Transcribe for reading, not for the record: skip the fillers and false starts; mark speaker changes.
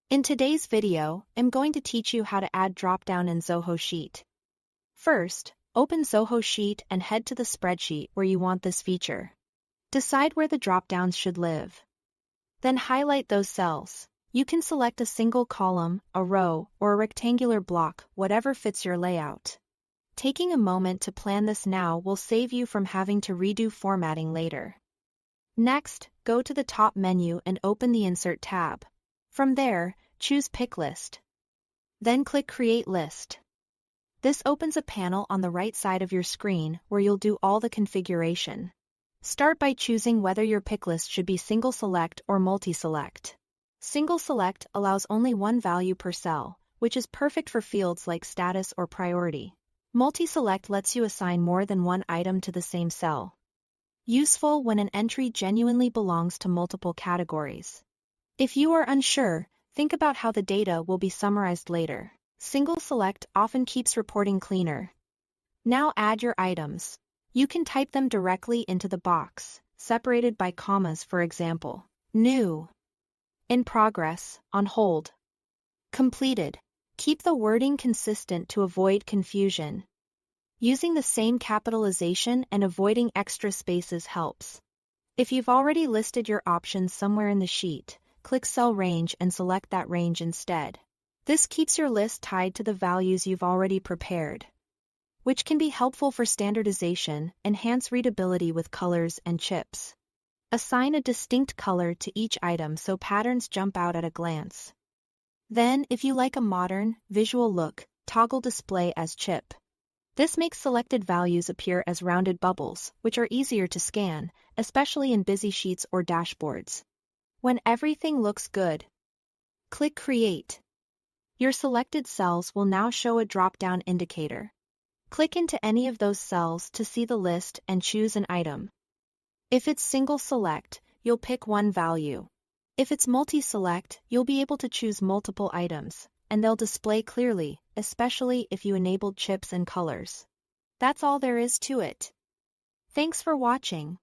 Speaker 1: In today's video, I'm going to teach you how to add Dropdown in Zoho Sheet. First, open Zoho Sheet and head to the spreadsheet where you want this feature. Decide where the dropdowns should live. Then highlight those cells. You can select a single column, a row, or a rectangular block, whatever fits your layout. Taking a moment to plan this now will save you from having to redo formatting later. Next, go to the top menu and open the Insert tab. From there, choose Pick List. Then click Create List. This opens a panel on the right side of your screen where you'll do all the configuration. Start by choosing whether your pick list should be single select or multi-select. Single select allows only one value per cell, which is perfect for fields like status or priority. Multi-select lets you assign more than one item to the same cell. Useful when an entry genuinely belongs to multiple categories. If you are unsure, think about how the data will be summarized later. Single select often keeps reporting cleaner. Now add your items. You can type them directly into the box, separated by commas, for example. New. In progress, on hold. Completed. Keep the wording consistent to avoid confusion. Using the same capitalization and avoiding extra spaces helps. If you've already listed your options somewhere in the sheet, click Cell Range and select that range instead. This keeps your list tied to the values you've already prepared, which can be helpful for standardization, enhance readability with colors and chips. Assign a distinct color to each item so patterns jump out at a glance. Then, if you like a modern, visual look, toggle Display as Chip. This makes selected values appear as rounded bubbles, which are easier to scan, especially in busy sheets or dashboards. When everything looks good, click Create. Your selected cells will now show a drop-down indicator. Click into any of those cells to see the list and choose an item. If it's single select, you'll pick one value. If it's multi-select, you'll be able to choose multiple items, and they'll display clearly, especially if you enabled chips and colors. That's all there is to it. Thanks for watching.